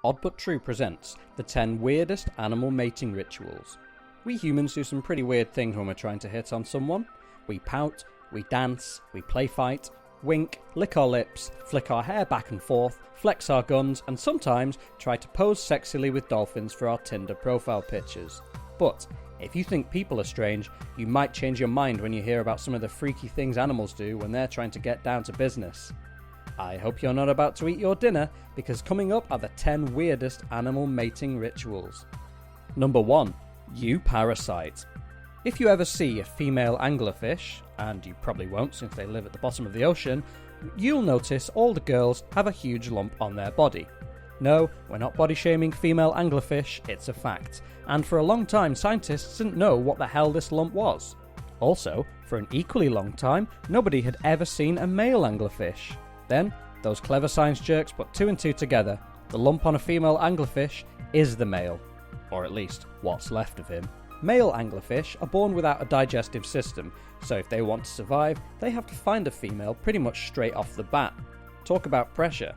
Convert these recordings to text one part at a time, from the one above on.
Odd But True presents the 10 weirdest animal mating rituals. We humans do some pretty weird things when we're trying to hit on someone. We pout, we dance, we play fight, wink, lick our lips, flick our hair back and forth, flex our guns, and sometimes try to pose sexily with dolphins for our Tinder profile pictures. But if you think people are strange, you might change your mind when you hear about some of the freaky things animals do when they're trying to get down to business. I hope you're not about to eat your dinner, because coming up are the 10 weirdest animal mating rituals. Number 1. You parasite. If you ever see a female anglerfish, and you probably won't since they live at the bottom of the ocean, you'll notice all the girls have a huge lump on their body. No, we're not body shaming female anglerfish, it's a fact. And for a long time, scientists didn't know what the hell this lump was. Also, for an equally long time, nobody had ever seen a male anglerfish. Then, those clever science jerks put 2 and 2 together. The lump on a female anglerfish is the male. Or at least, what's left of him. Male anglerfish are born without a digestive system, so if they want to survive, they have to find a female pretty much straight off the bat. Talk about pressure.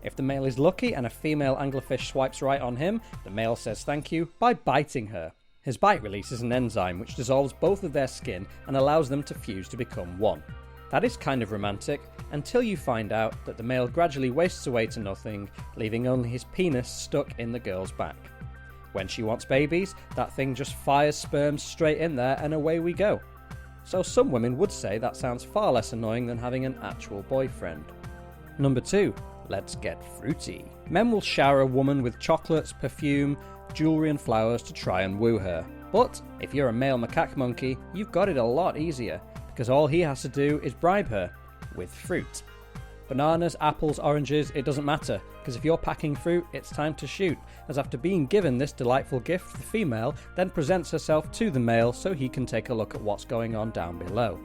If the male is lucky and a female anglerfish swipes right on him, the male says thank you by biting her. His bite releases an enzyme which dissolves both of their skin and allows them to fuse to become one. That is kind of romantic, until you find out that the male gradually wastes away to nothing, leaving only his penis stuck in the girl's back. When she wants babies, that thing just fires sperm straight in there and away we go. So some women would say that sounds far less annoying than having an actual boyfriend. Number 2. Let's get fruity. Men will shower a woman with chocolates, perfume, jewellery and flowers to try and woo her. But if you're a male macaque monkey, you've got it a lot easier, because all he has to do is bribe her with fruit. Bananas, apples, oranges, it doesn't matter, because if you're packing fruit, it's time to shoot, as after being given this delightful gift, the female then presents herself to the male so he can take a look at what's going on down below.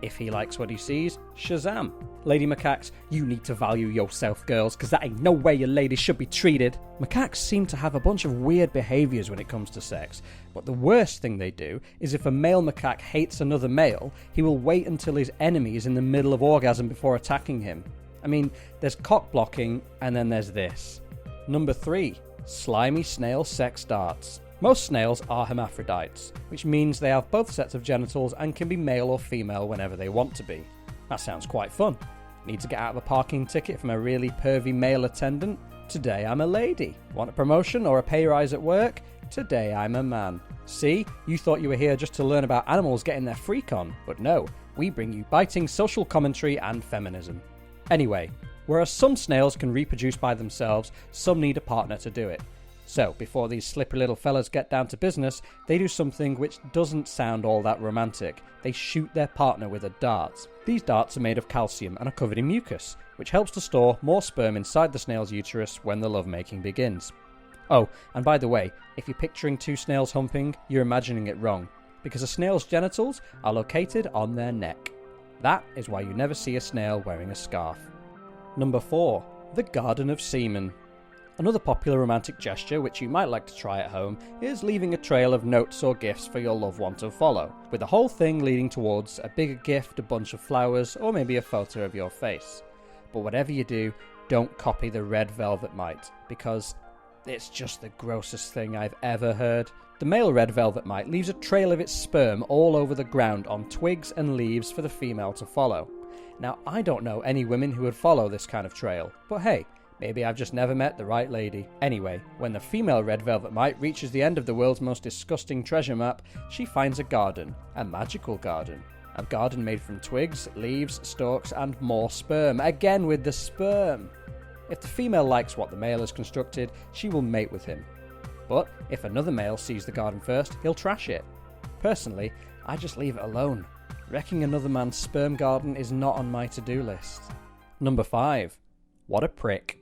If he likes what he sees, shazam! Lady macaques, you need to value yourself, girls, because that ain't no way your ladies should be treated. Macaques seem to have a bunch of weird behaviours when it comes to sex, but the worst thing they do is if a male macaque hates another male, he will wait until his enemy is in the middle of orgasm before attacking him. I mean, there's cock blocking, and then there's this. Number 3. Slimy snail sex darts. Most snails are hermaphrodites, which means they have both sets of genitals and can be male or female whenever they want to be. That sounds quite fun. Need to get out of a parking ticket from a really pervy male attendant? Today I'm a lady. Want a promotion or a pay rise at work? Today I'm a man. See, you thought you were here just to learn about animals getting their freak on, but no, we bring you biting social commentary and feminism. Anyway, whereas some snails can reproduce by themselves, some need a partner to do it. So, before these slippery little fellas get down to business, they do something which doesn't sound all that romantic. They shoot their partner with a dart. These darts are made of calcium and are covered in mucus, which helps to store more sperm inside the snail's uterus when the lovemaking begins. Oh, and by the way, if you're picturing 2 snails humping, you're imagining it wrong, because a snail's genitals are located on their neck. That is why you never see a snail wearing a scarf. Number 4. The Garden of Semen. Another popular romantic gesture which you might like to try at home is leaving a trail of notes or gifts for your loved one to follow, with the whole thing leading towards a bigger gift, a bunch of flowers, or maybe a photo of your face. But whatever you do, don't copy the red velvet mite, because it's just the grossest thing I've ever heard. The male red velvet mite leaves a trail of its sperm all over the ground on twigs and leaves for the female to follow. Now, I don't know any women who would follow this kind of trail, but hey, maybe I've just never met the right lady. Anyway, when the female red velvet mite reaches the end of the world's most disgusting treasure map, she finds a garden, a magical garden. A garden made from twigs, leaves, stalks, and more sperm, again with the sperm. If the female likes what the male has constructed, she will mate with him. But if another male sees the garden first, he'll trash it. Personally, I just leave it alone. Wrecking another man's sperm garden is not on my to-do list. Number 5. What a prick.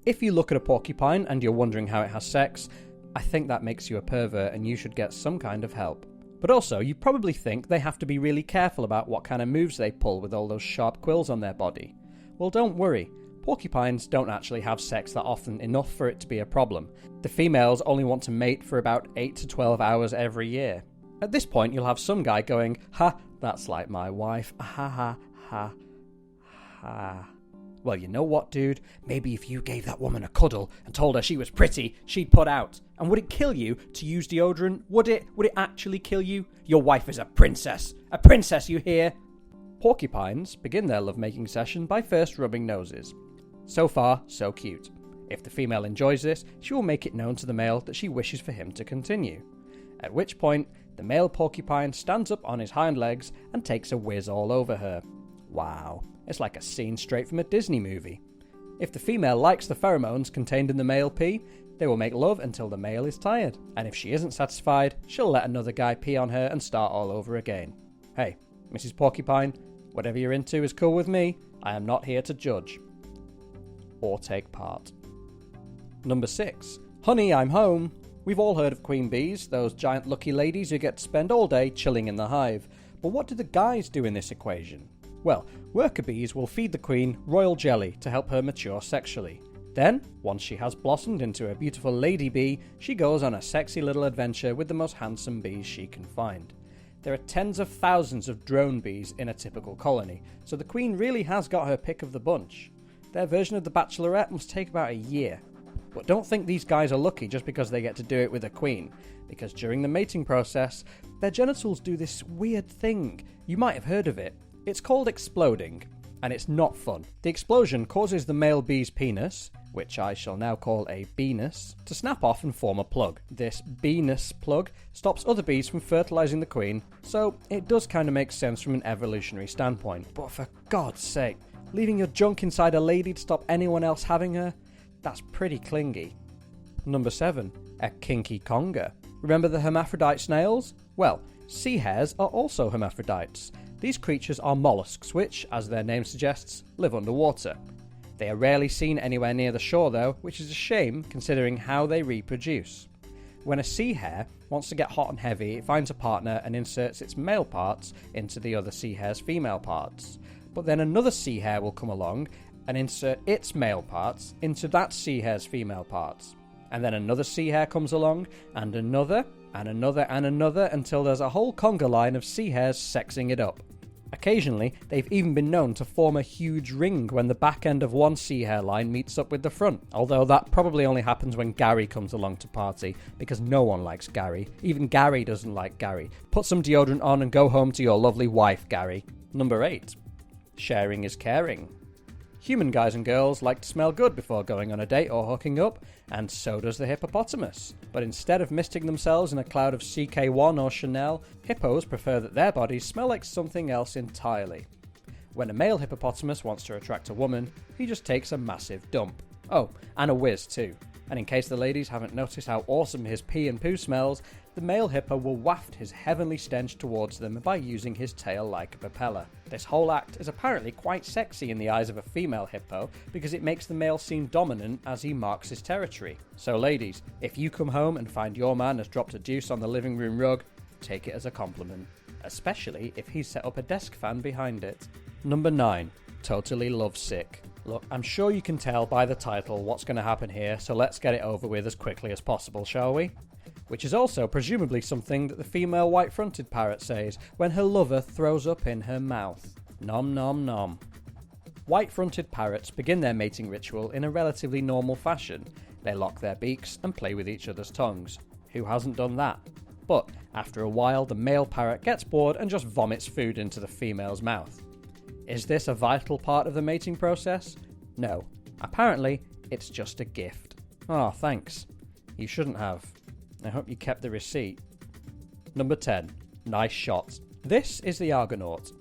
If you look at a porcupine and you're wondering how it has sex, I think that makes you a pervert and you should get some kind of help. But also, you probably think they have to be really careful about what kind of moves they pull with all those sharp quills on their body. Well, don't worry. Porcupines don't actually have sex that often enough for it to be a problem. The females only want to mate for about 8 to 12 hours every year. At this point, you'll have some guy going, "Ha, that's like my wife, ha ha ha ha." Well, you know what, dude? Maybe if you gave that woman a cuddle and told her she was pretty, she'd put out. And would it kill you to use deodorant? Would it? Would it actually kill you? Your wife is a princess. A princess, you hear? Porcupines begin their lovemaking session by first rubbing noses. So far, so cute. If the female enjoys this, she will make it known to the male that she wishes for him to continue. At which point, the male porcupine stands up on his hind legs and takes a whiz all over her. Wow, it's like a scene straight from a Disney movie. If the female likes the pheromones contained in the male pee, they will make love until the male is tired. And if she isn't satisfied, she'll let another guy pee on her and start all over again. Hey, Mrs. Porcupine, whatever you're into is cool with me. I am not here to judge or take part. Number 6. Honey, I'm home. We've all heard of queen bees, those giant lucky ladies who get to spend all day chilling in the hive. But what do the guys do in this equation? Well, worker bees will feed the queen royal jelly to help her mature sexually. Then, once she has blossomed into a beautiful lady bee, she goes on a sexy little adventure with the most handsome bees she can find. There are tens of thousands of drone bees in a typical colony, so the queen really has got her pick of the bunch. Their version of the Bachelorette must take about a year. But don't think these guys are lucky just because they get to do it with a queen, because during the mating process, their genitals do this weird thing. You might have heard of it. It's called exploding, and it's not fun. The explosion causes the male bee's penis, which I shall now call a beenus, to snap off and form a plug. This beenus plug stops other bees from fertilizing the queen, so it does kind of make sense from an evolutionary standpoint. But for God's sake, leaving your junk inside a lady to stop anyone else having her? That's pretty clingy. Number 7. A kinky conger. Remember the hermaphrodite snails? Well, sea hares are also hermaphrodites. These creatures are mollusks which, as their name suggests, live underwater. They are rarely seen anywhere near the shore though, which is a shame considering how they reproduce. When a sea hare wants to get hot and heavy, it finds a partner and inserts its male parts into the other sea hare's female parts. But then another sea hare will come along and insert its male parts into that sea hare's female parts. And then another sea hare comes along, and another, and another, and another, until there's a whole conga line of sea hares sexing it up. Occasionally, they've even been known to form a huge ring when the back end of one sea hare line meets up with the front. Although that probably only happens when Gary comes along to party, because no one likes Gary. Even Gary doesn't like Gary. Put some deodorant on and go home to your lovely wife, Gary. Number 8. Sharing is caring. Human guys and girls like to smell good before going on a date or hooking up, and so does the hippopotamus. But instead of misting themselves in a cloud of CK1 or Chanel, hippos prefer that their bodies smell like something else entirely. When a male hippopotamus wants to attract a woman, he just takes a massive dump. Oh, and a whiz too. And in case the ladies haven't noticed how awesome his pee and poo smells, the male hippo will waft his heavenly stench towards them by using his tail like a propeller. This whole act is apparently quite sexy in the eyes of a female hippo because it makes the male seem dominant as he marks his territory. So ladies, if you come home and find your man has dropped a deuce on the living room rug, take it as a compliment. Especially if he's set up a desk fan behind it. Number 9. Totally lovesick. Look, I'm sure you can tell by the title what's going to happen here, so let's get it over with as quickly as possible, shall we? Which is also presumably something that the female white-fronted parrot says when her lover throws up in her mouth. Nom nom nom. White-fronted parrots begin their mating ritual in a relatively normal fashion. They lock their beaks and play with each other's tongues. Who hasn't done that? But after a while, the male parrot gets bored and just vomits food into the female's mouth. Is this a vital part of the mating process? No. Apparently, it's just a gift. Oh, thanks. You shouldn't have. I hope you kept the receipt. Number 10. Nice shot. This is the Argonaut,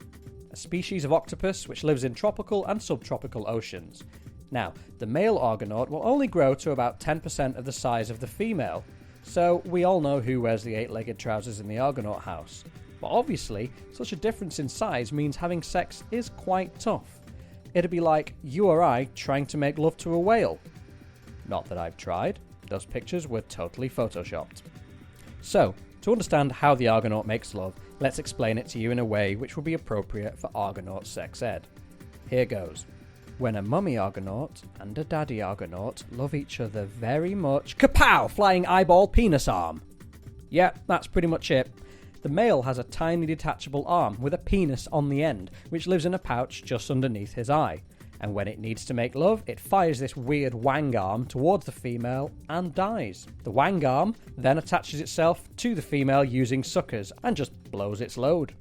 a species of octopus which lives in tropical and subtropical oceans. Now, the male Argonaut will only grow to about 10% of the size of the female, so we all know who wears the 8-legged trousers in the Argonaut house. But obviously, such a difference in size means having sex is quite tough. It'd be like you or I trying to make love to a whale. Not that I've tried. Those pictures were totally photoshopped. So, to understand how the Argonaut makes love, let's explain it to you in a way which will be appropriate for Argonaut sex ed. Here goes. When a mummy Argonaut and a daddy Argonaut love each other very much... Kapow! Flying eyeball penis arm! Yeah, that's pretty much it. The male has a tiny detachable arm with a penis on the end, which lives in a pouch just underneath his eye. and when it needs to make love, it fires this weird wang arm towards the female and dies. The wang arm then attaches itself to the female using suckers and just blows its load.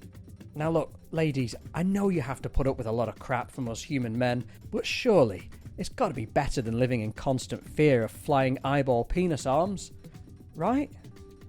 Now look, ladies, I know you have to put up with a lot of crap from us human men, but surely it's got to be better than living in constant fear of flying eyeball penis arms, right?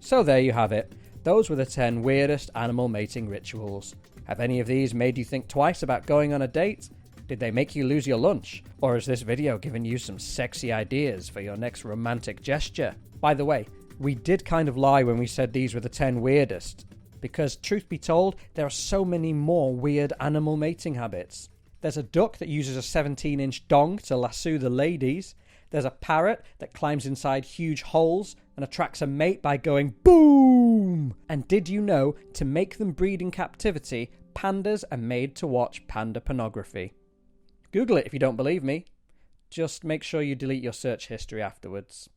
So there you have it. Those were the 10 weirdest animal mating rituals. Have any of these made you think twice about going on a date? Did they make you lose your lunch? Or has this video given you some sexy ideas for your next romantic gesture? By the way, we did kind of lie when we said these were the 10 weirdest, because truth be told, there are so many more weird animal mating habits. There's a duck that uses a 17-inch dong to lasso the ladies. There's a parrot that climbs inside huge holes and attracts a mate by going boom! And did you know, to make them breed in captivity, pandas are made to watch panda pornography? Google it if you don't believe me. Just make sure you delete your search history afterwards.